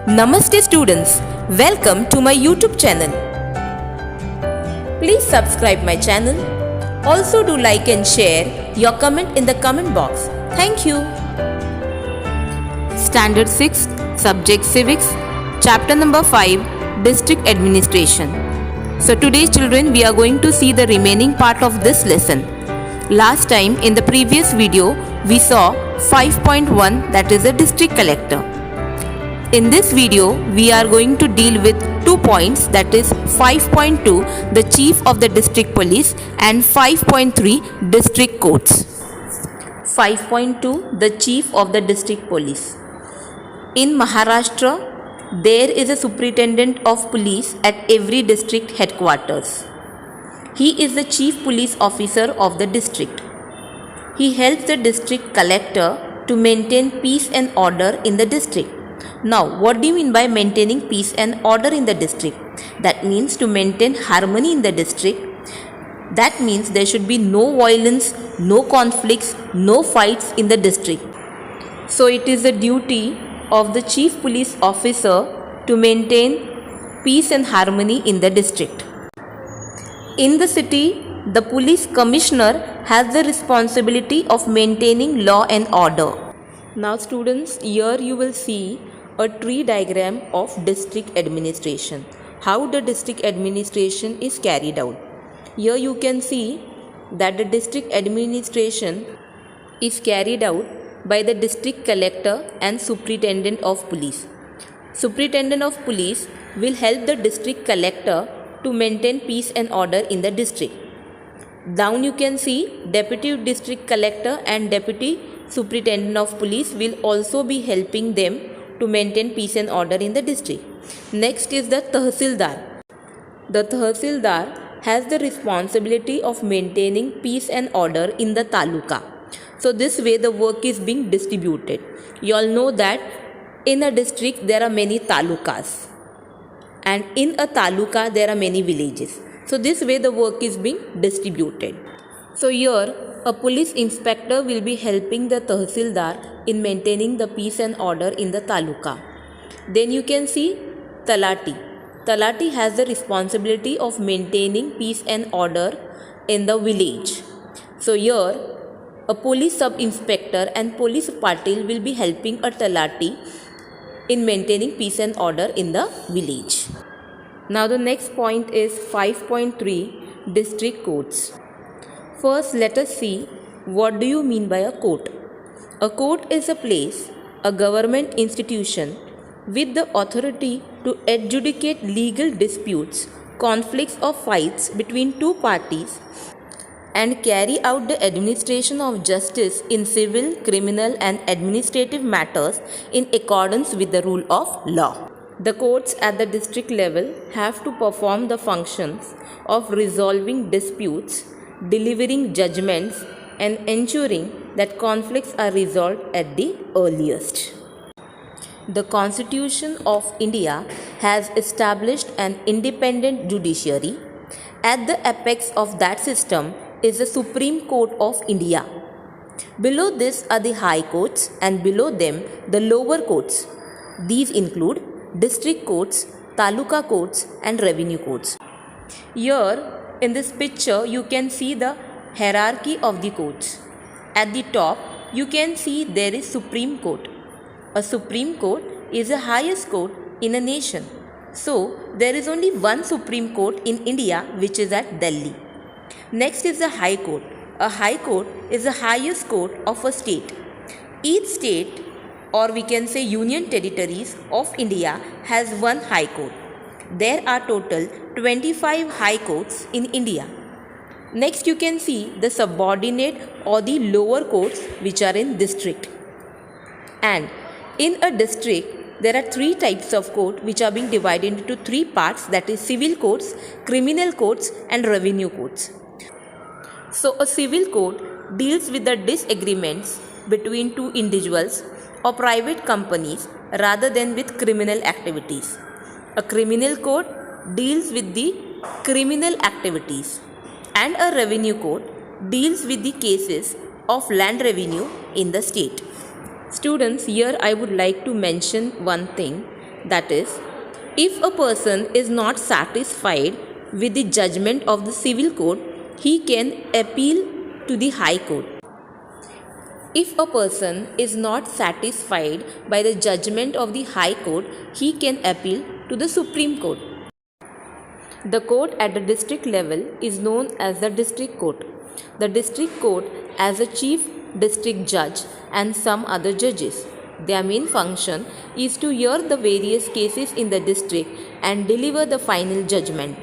Namaste students, welcome to my YouTube channel. Please subscribe my channel. Also do like and share your comment in the comment box. Thank you. Standard 6, Subject Civics, Chapter number 5, District Administration. So today children, we are going to see the remaining part of this lesson. Last time in the previous video, we saw 5.1, that is the District Collector. In this video, we are going to deal with 2 points, that is 5.2, the Chief of the District Police, and 5.3, District Courts. 5.2, the Chief of the District Police. In Maharashtra, there is a Superintendent of Police at every district headquarters. He is the Chief Police Officer of the district. He helps the District Collector to maintain peace and order in the district. Now, what do you mean by maintaining peace and order in the district? That means to maintain harmony in the district. That means there should be no violence, no conflicts, no fights in the district. So, it is the duty of the Chief Police Officer to maintain peace and harmony in the district. In the city, the Police Commissioner has the responsibility of maintaining law and order. Now students, here you will see a tree diagram of district administration. How the district administration is carried out. Here you can see that the district administration is carried out by the district collector and superintendent of police. Superintendent of police will help the district collector to maintain peace and order in the district. Down you can see deputy district collector and deputy superintendent of police will also be helping them to maintain peace and order in the district. Next is the Tahsildar. The Tahsildar has the responsibility of maintaining peace and order in the taluka. So this way the work is being distributed. You all know that in a district there are many talukas, and in a taluka there are many villages. So this way the work is being distributed. So here a police inspector will be helping the Tahsildar in maintaining the peace and order in the taluka. Then you can see Talati. Talati has the responsibility of maintaining peace and order in the village. So here a police sub-inspector and police patil will be helping a Talati in maintaining peace and order in the village. Now the next point is 5.3, District Courts. First, let us see what do you mean by a court. A court is a place, a government institution with the authority to adjudicate legal disputes, conflicts or fights between two parties and carry out the administration of justice in civil, criminal and administrative matters in accordance with the rule of law. The courts at the district level have to perform the functions of resolving disputes, delivering judgments and ensuring that conflicts are resolved at the earliest. The Constitution of India has established an independent judiciary. At the apex of that system is the Supreme Court of India. Below this are the High Courts and below them the lower courts. These include district courts, taluka courts and revenue courts. Here in this picture you can see the hierarchy of the courts. At the top you can see there is Supreme Court. A Supreme Court is the highest court in a nation. So there is only one Supreme Court in India, which is at Delhi. Next is the High Court. A High Court is the highest court of a state. Each state, or we can say union territories of India, has one High Court. There are total 25 High Courts in India. Next you can see the subordinate or the lower courts which are in district. And in a district there are 3 types of court which are being divided into 3 parts, that is civil courts, criminal courts and revenue courts. So a civil court deals with the disagreements between 2 individuals or private companies rather than with criminal activities. A criminal court deals with the criminal activities, and a revenue court deals with the cases of land revenue in the state. Students, here I would like to mention one thing, That is, if a person is not satisfied with the judgment of the civil court, he can appeal to the High Court. If a person is not satisfied by the judgment of the High Court, he can appeal to the Supreme Court. The court at the district level is known as the district court. The district court has a chief district judge and some other judges. Their main function is to hear the various cases in the district and deliver the final judgment.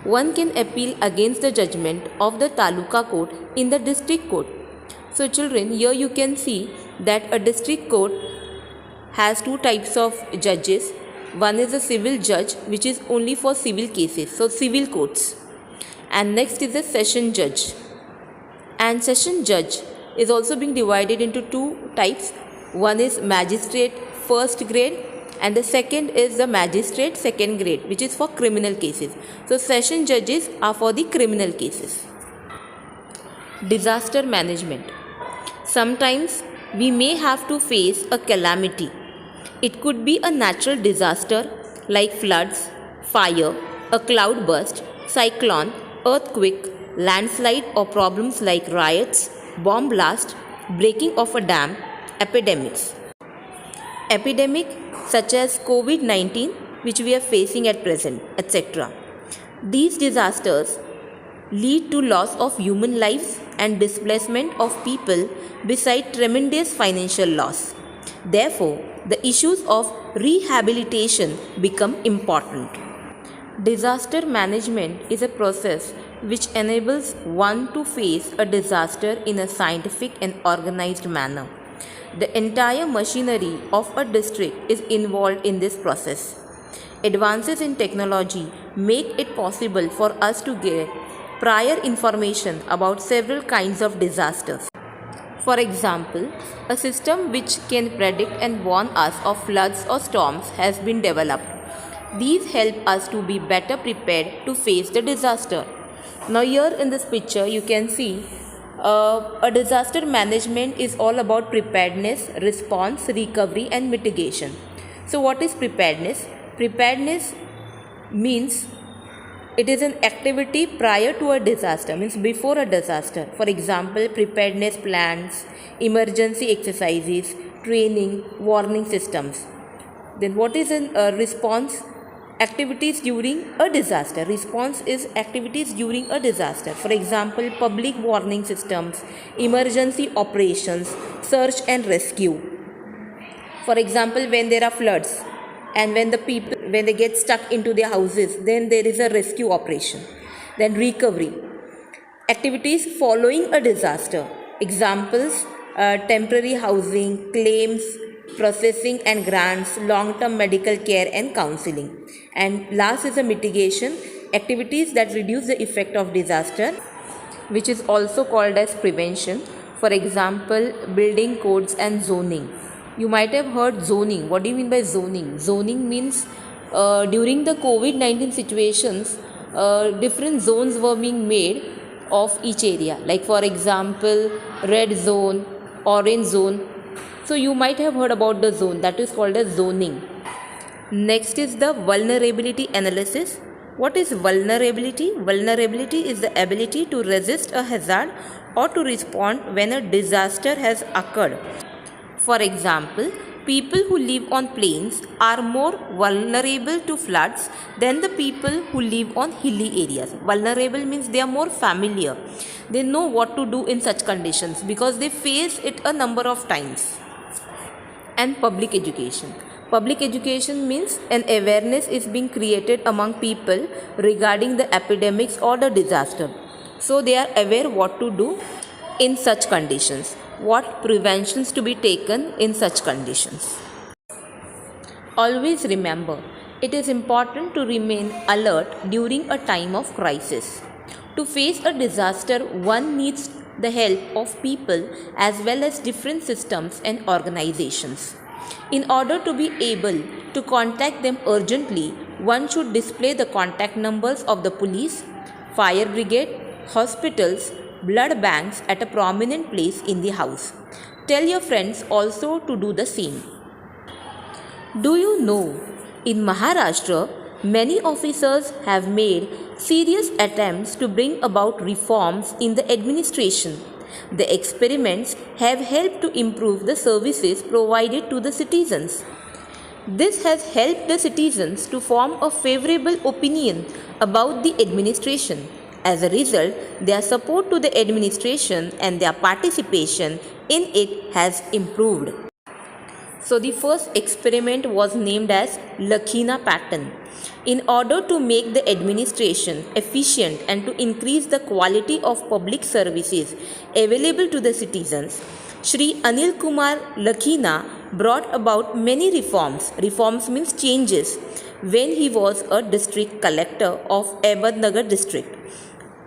One can appeal against the judgment of the taluka court in the district court. So children, here you can see that a district court has two types of judges. One is a civil judge, which is only for civil cases, so civil courts. And next is a session judge. And session judge is also being divided into two types. One is magistrate first grade and the second is the magistrate second grade, which is for criminal cases. So session judges are for the criminal cases. Disaster management. Sometimes we may have to face a calamity. It could be a natural disaster like floods, fire, a cloud burst, cyclone, earthquake, landslide, or problems like riots, bomb blast, breaking of a dam, epidemics. Epidemic such as COVID-19, which we are facing at present, etc. These disasters lead to loss of human lives and displacement of people beside tremendous financial loss. Therefore, the issues of rehabilitation become important. Disaster management is a process which enables one to face a disaster in a scientific and organized manner. The entire machinery of a district is involved in this process. Advances in technology make it possible for us to get prior information about several kinds of disasters. For example, a system which can predict and warn us of floods or storms has been developed. These help us to be better prepared to face the disaster. Now here in this picture you can see a disaster management is all about preparedness, response, recovery and mitigation. So what is preparedness? Preparedness means it is an activity prior to a disaster, means before a disaster. For example, preparedness plans, emergency exercises, training, warning systems. Then what is a response? Activities during a disaster. Response is activities during a disaster. For example, public warning systems, emergency operations, search and rescue. For example, when there are floods and when they get stuck into their houses, then there is a rescue operation. Then recovery. Activities following a disaster. Examples, temporary housing, claims, processing and grants, long-term medical care and counseling. And last is a mitigation, activities that reduce the effect of disaster, which is also called as prevention. For example, building codes and zoning. You might have heard zoning. What do you mean by zoning? Zoning means during the COVID-19 situations, different zones were being made of each area. Like for example, red zone, orange zone. So you might have heard about the zone, that is called as zoning. Next is the vulnerability analysis. What is vulnerability? Vulnerability is the ability to resist a hazard or to respond when a disaster has occurred. For example, people who live on plains are more vulnerable to floods than the people who live on hilly areas. Vulnerable means they are more familiar. They know what to do in such conditions because they face it a number of times. And public education. Public education means an awareness is being created among people regarding the epidemics or the disaster. So they are aware what to do in such conditions, what preventions to be taken in such conditions. Always remember, it is important to remain alert during a time of crisis. To face a disaster, one needs the help of people as well as different systems and organizations. In order to be able to contact them urgently, one should display the contact numbers of the police, fire brigade, hospitals, blood banks at a prominent place in the house. Tell your friends also to do the same. Do you know In Maharashtra, many officers have made serious attempts to bring about reforms in the administration. The experiments have helped to improve the services provided to the citizens. This has helped the citizens to form a favorable opinion about the administration. As a result, their support to the administration and their participation in it has improved. So, the first experiment was named as Lakhina pattern. In order to make the administration efficient and to increase the quality of public services available to the citizens, Shri Anil Kumar Lakhina brought about many reforms. Reforms means changes when he was a district collector of Ahmednagar district.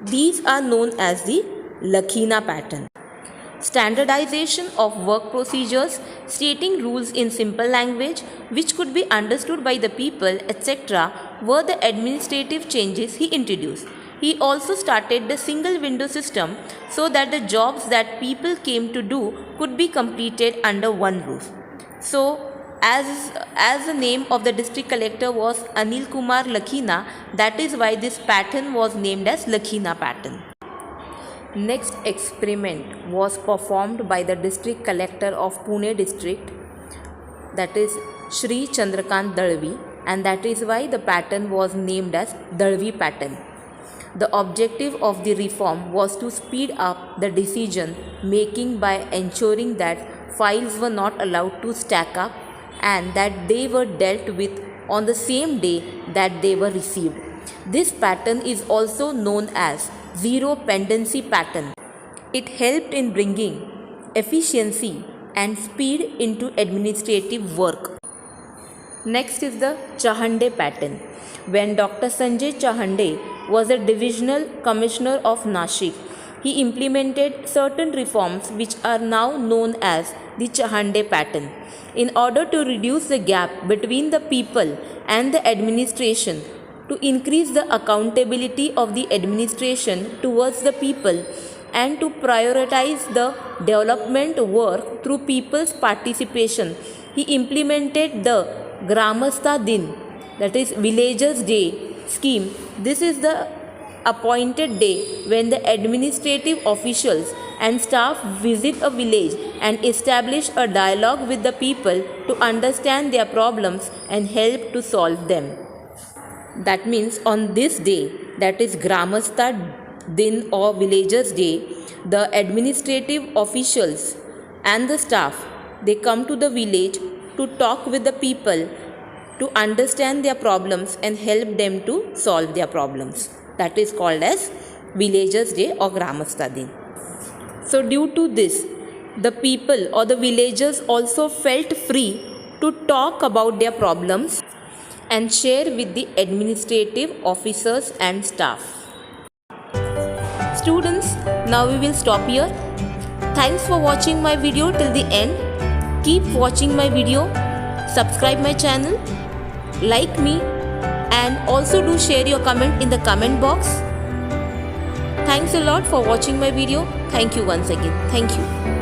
These are known as the Lakhina pattern. Standardization of work procedures, stating rules in simple language which could be understood by the people, etc., were the administrative changes he introduced. He also started the single window system so that the jobs that people came to do could be completed under one roof. So, as the name of the district collector was Anil Kumar Lakhina, that is why this pattern was named as Lakhina pattern. Next experiment was performed by the district collector of Pune district, that is Shri Chandrakant Dalvi, and that is why the pattern was named as Dalvi pattern. The objective of the reform was to speed up the decision making by ensuring that files were not allowed to stack up and that they were dealt with on the same day that they were received. This pattern is also known as zero pendency pattern. It helped in bringing efficiency and speed into administrative work. Next is the Chahande pattern. When Dr. Sanjay Chahande was a divisional commissioner of Nashik, he implemented certain reforms which are now known as the Chahande pattern. In order to reduce the gap between the people and the administration, to increase the accountability of the administration towards the people, and to prioritize the development work through people's participation, he implemented the Gramastha Din, that is Villagers' Day scheme. This is the appointed day when the administrative officials and staff visit a village and establish a dialogue with the people to understand their problems and help to solve them. That means on this day, that is Gramastha Din or Villagers' Day, the administrative officials and the staff, they come to the village to talk with the people to understand their problems and help them to solve their problems. That is called as Villagers' Day or Gramastha Din. So due to this, the people or the villagers also felt free to talk about their problems and share with the administrative officers and staff. Students, now we will stop here. Thanks for watching my video till the end. Keep watching my video, subscribe my channel, like me, and also do share your comment in the comment box. Thanks a lot for watching my video. Thank you once again. Thank you.